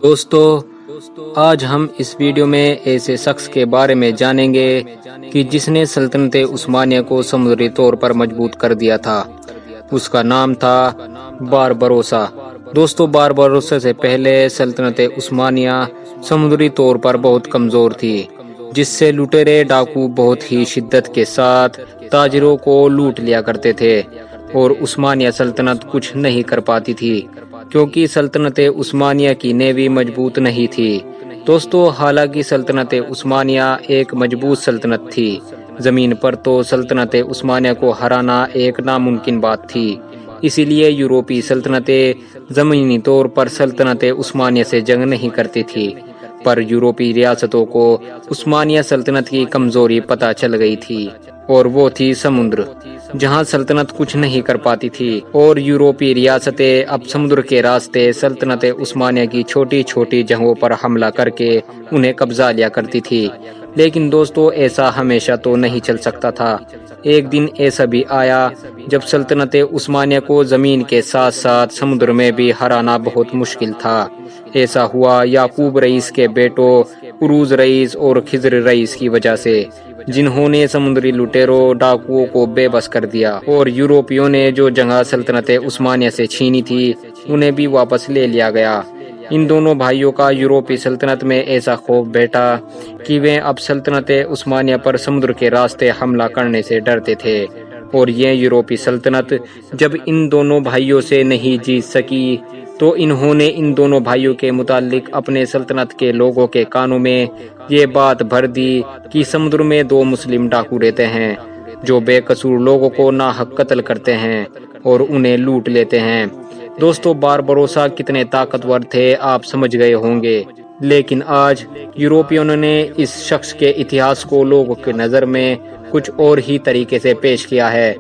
دوستو آج ہم اس ویڈیو میں ایسے شخص کے بارے میں جانیں گے کہ جس نے سلطنت عثمانیہ کو سمندری طور پر مضبوط کر دیا تھا۔ اس کا نام تھا باربروسا۔ دوستو باربروسا سے پہلے سلطنت عثمانیہ سمندری طور پر بہت کمزور تھی، جس سے لٹیرے ڈاکو بہت ہی شدت کے ساتھ تاجروں کو لوٹ لیا کرتے تھے، اور عثمانیہ سلطنت کچھ نہیں کر پاتی تھی کیونکہ سلطنت عثمانیہ کی نیوی مضبوط نہیں تھی۔ دوستو حالانکہ سلطنت عثمانیہ ایک مضبوط سلطنت تھی، زمین پر تو سلطنت عثمانیہ کو ہرانا ایک ناممکن بات تھی، اسی لیے یورپی سلطنتیں زمینی طور پر سلطنت عثمانیہ سے جنگ نہیں کرتی تھی، پر یورپی ریاستوں کو عثمانیہ سلطنت کی کمزوری پتہ چل گئی تھی، اور وہ تھی سمندر، جہاں سلطنت کچھ نہیں کر پاتی تھی، اور یورپی ریاستیں اب سمندر کے راستے سلطنت عثمانیہ کی چھوٹی چھوٹی جگہوں پر حملہ کر کے انہیں قبضہ لیا کرتی تھی۔ لیکن دوستو ایسا ہمیشہ تو نہیں چل سکتا تھا۔ ایک دن ایسا بھی آیا جب سلطنت عثمانیہ کو زمین کے ساتھ ساتھ سمندر میں بھی ہرانا بہت مشکل تھا۔ ایسا ہوا یعقوب رئیس کے بیٹوں عروج رئیس اور خضر رئیس کی وجہ سے، جنہوں نے سمندری لٹیروں ڈاکوؤں کو بے بس کر دیا، اور یورپیوں نے جو جگہ سلطنت عثمانیہ سے چھینی تھی انہیں بھی واپس لے لیا گیا۔ ان دونوں بھائیوں کا یورپی سلطنت میں ایسا خوف بیٹھا کہ وہ اب سلطنت عثمانیہ پر سمندر کے راستے حملہ کرنے سے ڈرتے تھے، اور یہ یورپی سلطنت جب ان دونوں بھائیوں سے نہیں جیت سکی تو انہوں نے ان دونوں بھائیوں کے متعلق اپنے سلطنت کے لوگوں کے کانوں میں یہ بات بھر دی کہ سمندر میں دو مسلم ڈاکو رہتے ہیں جو بے قصور لوگوں کو ناحق قتل کرتے ہیں اور انہیں لوٹ لیتے ہیں۔ دوستو باربروسا کتنے طاقتور تھے آپ سمجھ گئے ہوں گے، لیکن آج یورپیوں نے اس شخص کے اتہاس کو لوگوں کی نظر میں کچھ اور ہی طریقے سے پیش کیا ہے۔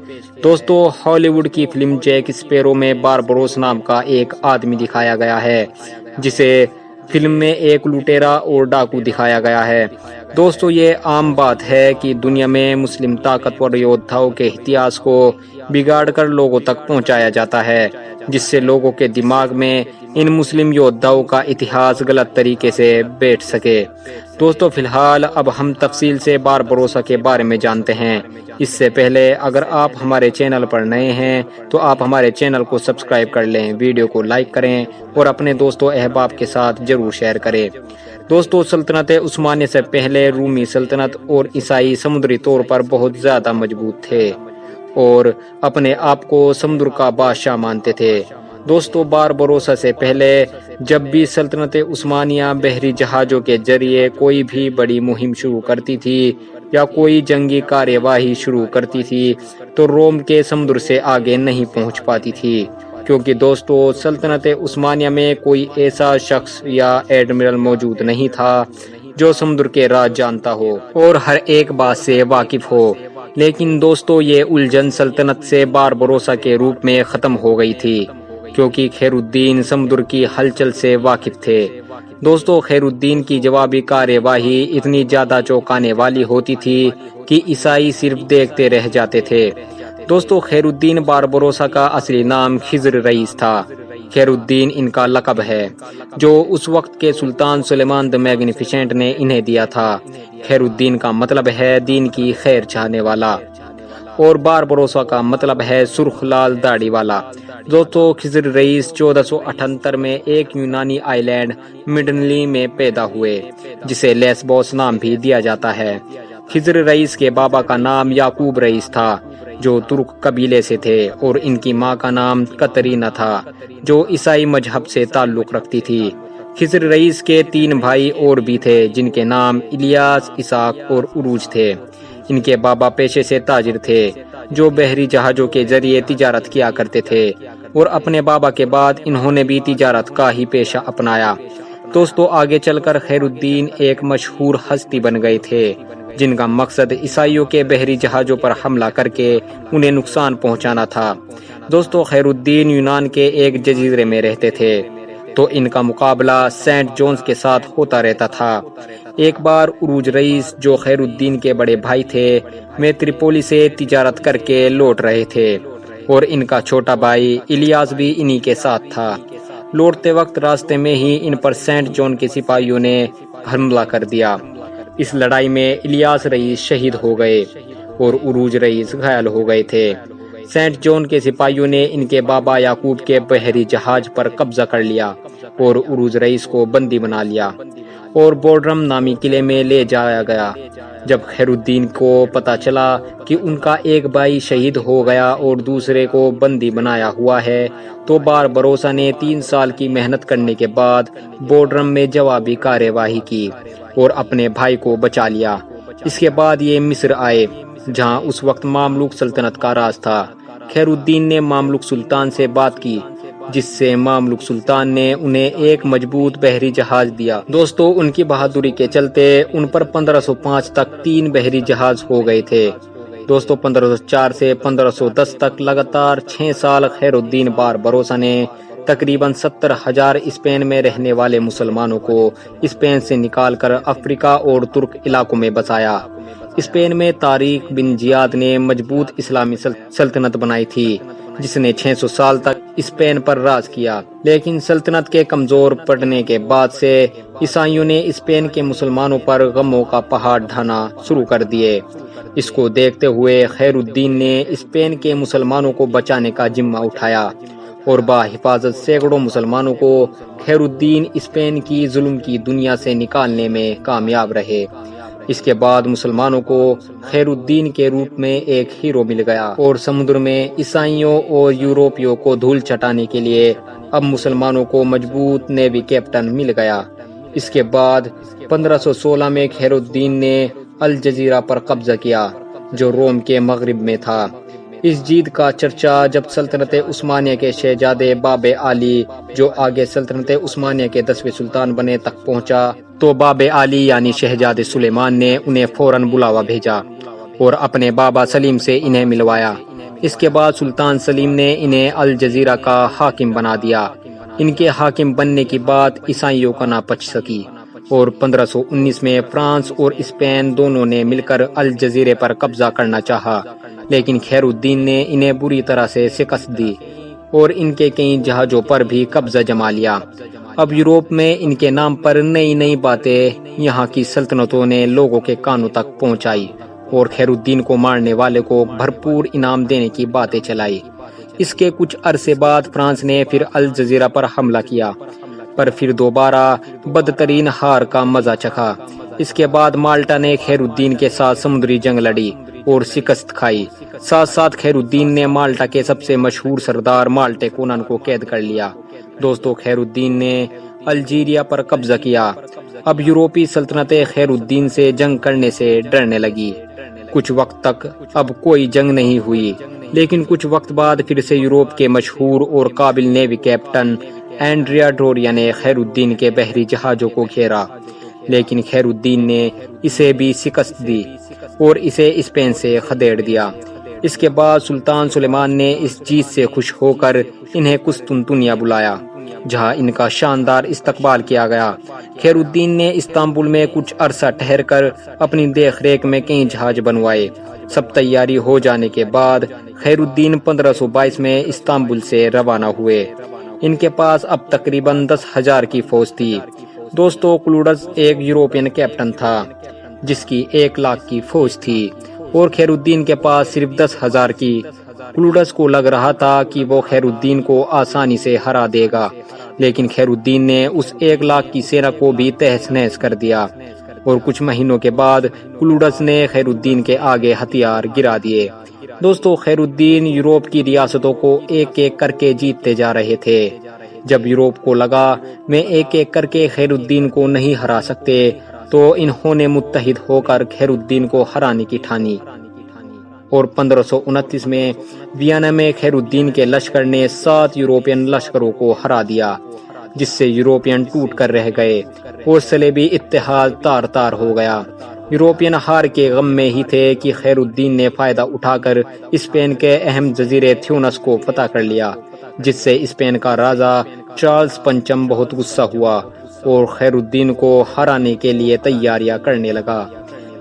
دوستو ہالی ووڈ کی فلم جیک اسپیرو میں باربروس نام کا ایک آدمی دکھایا گیا ہے، جسے فلم میں ایک لٹیرا اور ڈاکو دکھایا گیا ہے۔ دوستو یہ عام بات ہے کہ دنیا میں مسلم طاقتور یودھاؤں کے اتہاس کو بگاڑ کر لوگوں تک پہنچایا جاتا ہے، جس سے لوگوں کے دماغ میں ان مسلم یودھاؤں کا اتہاس غلط طریقے سے بیٹھ سکے۔ دوستو فی الحال اب ہم تفصیل سے باربروسا کے بارے میں جانتے ہیں۔ اس سے پہلے اگر آپ ہمارے چینل پر نئے ہیں تو آپ ہمارے چینل کو سبسکرائب کر لیں، ویڈیو کو لائک کریں اور اپنے دوستوں احباب کے ساتھ ضرور شیئر کریں۔ دوستو سلطنت عثمانیہ سے پہلے رومی سلطنت اور عیسائی سمندری طور پر بہت زیادہ مضبوط تھے اور اپنے آپ کو سمندر کا بادشاہ مانتے تھے۔ دوستو باربروسا سے پہلے جب بھی سلطنت عثمانیہ بحری جہازوں کے ذریعے کوئی بھی بڑی مہم شروع کرتی تھی یا کوئی جنگی کارروائی شروع کرتی تھی تو روم کے سمندر سے آگے نہیں پہنچ پاتی تھی، کیونکہ دوستو سلطنت عثمانیہ میں کوئی ایسا شخص یا ایڈمرل موجود نہیں تھا جو سمندر کے راز جانتا ہو اور ہر ایک بات سے واقف ہو۔ لیکن دوستو یہ الجھن سلطنت سے باربروسا کے روپ میں ختم ہو گئی تھی، کیونکہ خیر الدین سمندر کی ہلچل سے واقف تھے۔ دوستو خیر الدین کی جوابی کارروائی اتنی زیادہ چونکانے والی ہوتی تھی کہ عیسائی صرف دیکھتے رہ جاتے تھے۔ دوستو خیر الدین باربروسا کا اصلی نام خضر رئیس تھا۔ خیر الدین ان کا لقب ہے جو اس وقت کے سلطان سلیمان دی میگنیفیسنٹ نے انہیں دیا تھا۔ خیر الدین کا مطلب ہے دین کی خیر چاہنے والا، اور باربروسا کا مطلب ہے سرخ لال داڑھی والا۔ دوستو خضر رئیس 1478 میں ایک یونانی آئی لینڈ مڈنلی میں پیدا ہوئے، جسے لیسبوس نام بھی دیا جاتا ہے۔ خضر رئیس کے بابا کا نام یعقوب رئیس تھا جو ترک قبیلے سے تھے، اور ان کی ماں کا نام کترینا تھا جو عیسائی مذہب سے تعلق رکھتی تھی۔ خضر رئیس کے 3 بھائی اور بھی تھے جن کے نام الیاس، اسحاق اور عروج تھے۔ ان کے بابا پیشے سے تاجر تھے جو بحری جہازوں کے ذریعے تجارت کیا کرتے تھے، اور اپنے بابا کے بعد انہوں نے بھی تجارت کا ہی پیشہ اپنایا۔ دوستو آگے چل کر خیر الدین ایک مشہور ہستی بن گئے تھے جن کا مقصد عیسائیوں کے بحری جہازوں پر حملہ کر کے انہیں نقصان پہنچانا تھا۔ دوستو خیر الدین یونان کے ایک جزیرے میں رہتے تھے، تو ان کا مقابلہ سینٹ جونز کے ساتھ ہوتا رہتا تھا۔ ایک بار عروج رئیس جو خیر الدین کے بڑے بھائی تھے میں تریپولی سے تجارت کر کے لوٹ رہے تھے، اور ان کا چھوٹا بھائی الیاس بھی انہی کے ساتھ تھا۔ لوٹتے وقت راستے میں ہی ان پر سینٹ جون کے سپاہیوں نے حملہ کر دیا۔ اس لڑائی میں الیاس رئیس شہید ہو گئے اور عروج رئیس گھائل ہو گئے تھے۔ سینٹ جون کے سپاہیوں نے ان کے بابا یعقوب کے بحری جہاز پر قبضہ کر لیا اور عروج رئیس کو بندی بنا لیا اور بورڈرم نامی قلعے میں لے جایا گیا۔ جب خیر الدین کو پتہ چلا کہ ان کا ایک بھائی شہید ہو گیا اور دوسرے کو بندی بنایا ہوا ہے تو باربروسا نے 3 سال کی محنت کرنے کے بعد بورڈرم میں جوابی کارروائی کی اور اپنے بھائی کو بچا لیا۔ اس کے بعد یہ مصر آئے جہاں اس وقت ماملوک سلطنت کا راج تھا۔ خیر الدین نے ماملوک سلطان سے بات کی جس سے ماملوک سلطان نے انہیں ایک مضبوط بحری جہاز دیا۔ دوستو ان کی بہادری کے چلتے ان پر 1505 تک 3 بحری جہاز ہو گئے تھے۔ دوستو 1504 سے 1510 تک لگاتار 6 سال خیر الدین باربروسا نے تقریباً 70,000 اسپین میں رہنے والے مسلمانوں کو اسپین سے نکال کر افریقہ اور ترک علاقوں میں بسایا۔ اسپین میں طارق بن زیاد نے مضبوط اسلامی سلطنت بنائی تھی جس نے 600 سال تک اسپین پر راج کیا، لیکن سلطنت کے کمزور پڑنے کے بعد سے عیسائیوں نے اسپین کے مسلمانوں پر غموں کا پہاڑ ڈھانا شروع کر دیے۔ اس کو دیکھتے ہوئے خیر الدین نے اسپین کے مسلمانوں کو بچانے کا ذمہ اٹھایا اور بحفاظت سینکڑوں مسلمانوں کو خیر الدین اسپین کی ظلم کی دنیا سے نکالنے میں کامیاب رہے۔ اس کے بعد مسلمانوں کو خیر الدین کے روپ میں ایک ہیرو مل گیا اور سمندر میں عیسائیوں اور یورپیوں کو دھول چٹانے کے لیے اب مسلمانوں کو مضبوط نیوی کیپٹن مل گیا۔ اس کے بعد 1516 میں خیر الدین نے الجزیرہ پر قبضہ کیا جو روم کے مغرب میں تھا۔ اس جیت کا چرچا جب سلطنت عثمانیہ کے شہزادے باب علی جو آگے سلطنت عثمانیہ کے 10ویں سلطان بنے تک پہنچا تو باب علی یعنی شہزادے سلیمان نے انہیں فوراً بلاوا بھیجا اور اپنے بابا سلیم سے انہیں ملوایا۔ اس کے بعد سلطان سلیم نے انہیں الجزیرہ کا حاکم بنا دیا۔ ان کے حاکم بننے کی بات عیسائیوں کا نہ پچ سکی اور 1519 میں فرانس اور اسپین دونوں نے مل کر الجزیرے پر قبضہ کرنا چاہا، لیکن خیر الدین نے انہیں بری طرح سے شکست دی اور ان کے کئی جہازوں پر بھی قبضہ جما لیا۔ اب یورپ میں ان کے نام پر نئی نئی باتیں یہاں کی سلطنتوں نے لوگوں کے کانوں تک پہنچائی اور خیر الدین کو مارنے والے کو بھرپور انعام دینے کی باتیں چلائی۔ اس کے کچھ عرصے بعد فرانس نے پھر الجزیرہ پر حملہ کیا پر پھر دوبارہ بدترین ہار کا مزہ چکھا۔ اس کے بعد مالٹا نے خیر الدین کے ساتھ سمندری جنگ لڑی اور شکست کھائی۔ ساتھ ساتھ خیر الدین نے مالٹا کے سب سے مشہور سردار مالٹے کونان کو قید کر لیا۔ دوستو خیر الدین نے الجیریا پر قبضہ کیا۔ اب یورپی سلطنتیں خیر الدین سے جنگ کرنے سے ڈرنے لگی۔ کچھ وقت تک اب کوئی جنگ نہیں ہوئی، لیکن کچھ وقت بعد پھر سے یورپ کے مشہور اور قابل نیوی کیپٹن اینڈریا ڈوریا نے خیر الدین کے بحری جہازوں کو گھیرا، لیکن خیر الدین نے اسے بھی شکست دی اور اسے اسپین سے خدیڑ دیا۔ اس کے بعد سلطان سلیمان نے اس جیت سے خوش ہو کر انہیں قسطنطنیہ بلایا جہاں ان کا شاندار استقبال کیا گیا۔ خیر الدین نے استنبول میں کچھ عرصہ ٹھہر کر اپنی دیکھ ریکھ میں کئی جہاز بنوائے۔ سب تیاری ہو جانے کے بعد خیر الدین 1522 میں استنبول سے روانہ ہوئے۔ ان کے پاس اب تقریباً 10,000 کی فوج تھی۔ دوستو کلوڈس ایک یورپین کیپٹن تھا جس کی 1 لاکھ کی فوج تھی اور خیر الدین کے پاس صرف 10,000 کی۔ کلوڈس کو لگ رہا تھا کہ وہ خیر الدین کو آسانی سے ہرا دے گا، لیکن خیر الدین نے اس 1 لاکھ کی سینا کو بھی تہس نہس کر دیا اور کچھ مہینوں کے بعد کلوڈس نے خیر الدین کے آگے ہتھیار گرا دیے۔ دوستو خیر الدین یورپ کی ریاستوں کو ایک ایک کر کے جیتتے جا رہے تھے۔ جب یورپ کو لگا میں ایک ایک کر کے خیر الدین کو نہیں ہرا سکتے تو انہوں نے متحد ہو کر خیر الدین کو ہرانے کی ٹھانی اور 1529 میں وینا میں خیر الدین کے لشکر نے 7 یورپین لشکروں کو ہرا دیا جس سے یورپین ٹوٹ کر رہ گئے اور صلیبی اتحاد تار تار ہو گیا۔ یورپین ہار کے غم میں ہی تھے کہ خیر الدین نے فائدہ اٹھا کر اسپین کے اہم جزیرے تھیونس کو فتح کر لیا، جس سے اسپین کا راجا چارلز پنچم بہت غصہ ہوا اور خیر الدین کو ہرانے کے لیے تیاریاں کرنے لگا۔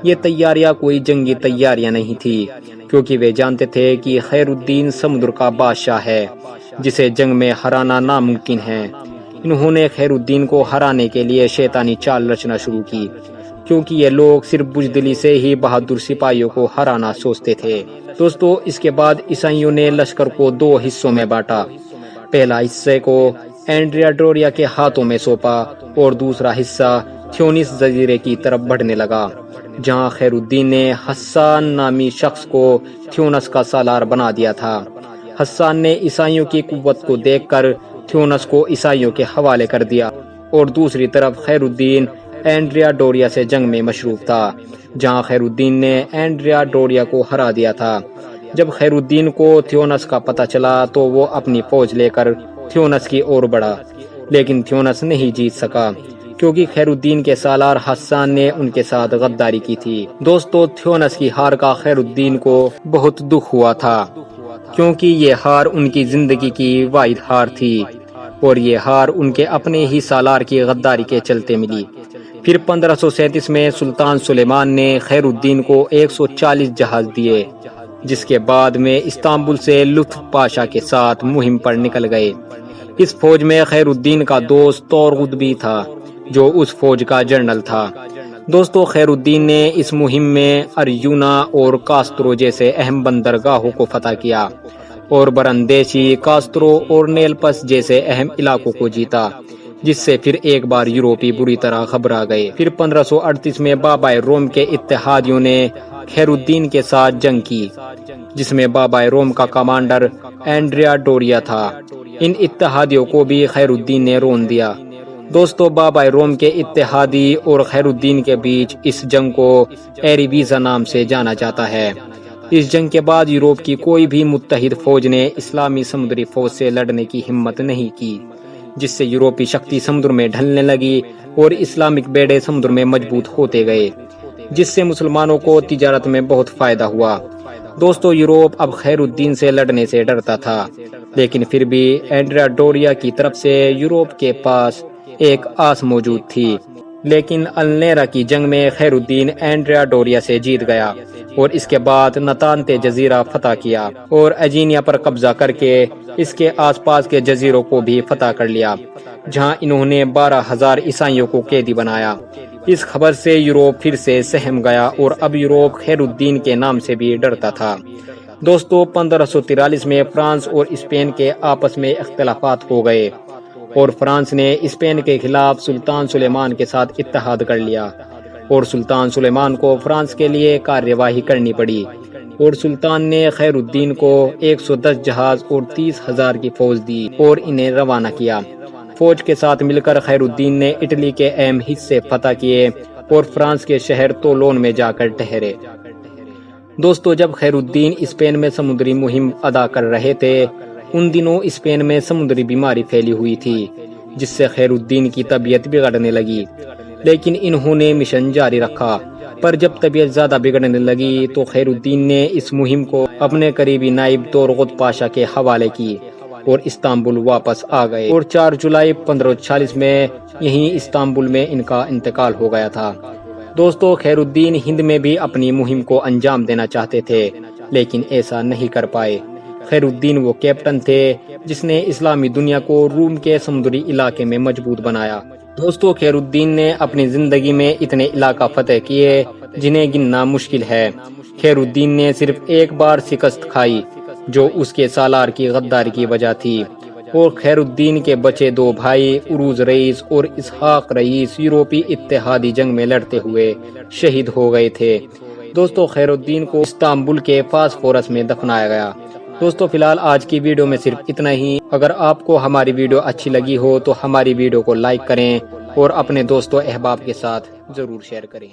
یہ تیاریاں کوئی جنگی تیاریاں نہیں تھی کیونکہ وہ جانتے تھے کہ خیر الدین سمندر کا بادشاہ ہے جسے جنگ میں ہرانا ناممکن ہے۔ انہوں نے خیر الدین کو ہرانے کے لیے شیطانی چال رچنا شروع کی، کیونکہ یہ لوگ صرف بزدلی سے ہی بہادر سپاہیوں کو ہرانا سوچتے تھے۔ دوستو، اس کے بعد عیسائیوں نے لشکر کو 2 حصوں میں بانٹا۔ پہلا حصے کو اینڈریا ڈوریا کے ہاتھوں میں سونپا اور دوسرا حصہ تھیونس جزیرے کی طرف بڑھنے لگا، جہاں خیر الدین نے حسان نامی شخص کو تھیونس کا سالار بنا دیا تھا۔ حسان نے عیسائیوں کی قوت کو دیکھ کر تھیونس کو عیسائیوں کے حوالے کر دیا، اور دوسری طرف خیر الدین اینڈریا ڈوریا سے جنگ میں مشروف تھا، جہاں خیر الدین نے اینڈریا ڈوریا کو ہرا دیا تھا۔ جب خیر الدین کو تھیونس کا پتہ چلا تو وہ اپنی فوج لے کر تھیونس کی اور بڑھا، لیکن تھیونس نہیں جیت سکا، کیونکہ خیر الدین کے سالار حسان نے ان کے ساتھ غداری کی تھی۔ دوستو، تھیونس کی ہار کا خیر الدین کو بہت دکھ ہوا تھا، کیونکہ یہ ہار ان کی زندگی کی واحد ہار تھی، اور یہ ہار ان کے اپنے ہی سالار کی غداری کے چلتے ملی۔ پھر 1537 میں سلطان سلیمان نے خیر الدین کو 140 جہاز دیے، جس کے بعد میں استنبول سے لطف پاشا کے ساتھ مہم پر نکل گئے۔ اس فوج میں خیر الدین کا دوست تورغد بھی تھا، جو اس فوج کا جنرل تھا۔ دوستو، خیر الدین نے اس مہم میں اریونا اور کاسترو جیسے اہم بندرگاہوں کو فتح کیا، اور برندیسی، کاسترو اور نیلپس جیسے اہم علاقوں کو جیتا، جس سے پھر ایک بار یورپی بری طرح گھبرا گئے۔ پھر 1538 میں بابائے روم کے اتحادیوں نے خیر الدین کے ساتھ جنگ کی، جس میں بابائے روم کا کمانڈر اینڈریا ڈوریا تھا۔ ان اتحادیوں کو بھی خیر الدین نے رون دیا۔ دوستو، بابائے روم کے اتحادی اور خیر الدین کے بیچ اس جنگ کو ایریویزا نام سے جانا جاتا ہے۔ اس جنگ کے بعد یورپ کی کوئی بھی متحد فوج نے اسلامی سمندری فوج سے لڑنے کی ہمت نہیں کی، جس سے یورپی شکتی سمندر میں ڈھلنے لگی اور اسلامک بیڑے سمندر میں مضبوط ہوتے گئے، جس سے مسلمانوں کو تجارت میں بہت فائدہ ہوا۔ دوستو، یورپ اب خیر الدین سے لڑنے سے ڈرتا تھا، لیکن پھر بھی اینڈریا ڈوریا کی طرف سے یورپ کے پاس ایک آس موجود تھی۔ لیکن النیرا کی جنگ میں خیر الدین اینڈریا ڈوریا سے جیت گیا، اور اس کے بعد نتانتے جزیرہ فتح کیا، اور ایجینیا پر قبضہ کر کے اس کے آس پاس کے جزیروں کو بھی فتح کر لیا، جہاں انہوں نے 12,000 عیسائیوں کو قیدی بنایا۔ اس خبر سے یورپ پھر سے سہم گیا، اور اب یورپ خیر الدین کے نام سے بھی ڈرتا تھا۔ دوستو، 1543 میں فرانس اور اسپین کے آپس میں اختلافات ہو گئے، اور فرانس نے اسپین کے خلاف سلطان سلیمان کے ساتھ اتحاد کر لیا، اور سلطان سلیمان کو فرانس کے لیے کارروائی کرنی پڑی، اور سلطان نے خیر الدین کو 110 جہاز اور 30,000 کی فوج دی اور انہیں روانہ کیا۔ فوج کے ساتھ مل کر خیر الدین نے اٹلی کے اہم حصے فتح کیے اور فرانس کے شہر تولون میں جا کر ٹھہرے۔ دوستو، جب خیر الدین اسپین میں سمندری مہم ادا کر رہے تھے، ان دنوں اسپین میں سمندری بیماری پھیلی ہوئی تھی، جس سے خیر الدین کی طبیعت بگڑنے لگی، لیکن انہوں نے مشن جاری رکھا۔ پر جب طبیعت زیادہ بگڑنے لگی تو خیر الدین نے اس مہم کو اپنے قریبی نائب تورغد پاشا کے حوالے کی اور استنبول واپس آ گئے، اور 4 جولائی 1540 میں یہیں استنبول میں ان کا انتقال ہو گیا تھا۔ دوستو، خیر الدین ہند میں بھی اپنی مہم کو انجام دینا چاہتے تھے، لیکن ایسا نہیں کر پائے۔ خیر الدین وہ کیپٹن تھے جس نے اسلامی دنیا کو روم کے سمندری علاقے میں مضبوط بنایا۔ دوستو، خیر الدین نے اپنی زندگی میں اتنے علاقہ فتح کیے جنہیں گننا مشکل ہے۔ خیر الدین نے صرف ایک بار شکست کھائی، جو اس کے سالار کی غداری کی وجہ تھی، اور خیر الدین کے بچے 2 بھائی عروج رئیس اور اسحاق رئیس یورپی اتحادی جنگ میں لڑتے ہوئے شہید ہو گئے تھے۔ دوستو، خیر الدین کو استنبول کے فاسفورس میں دفنایا گیا۔ دوستو، فی الحال آج کی ویڈیو میں صرف اتنا ہی۔ اگر آپ کو ہماری ویڈیو اچھی لگی ہو تو ہماری ویڈیو کو لائک کریں اور اپنے دوستوں احباب کے ساتھ ضرور شیئر کریں۔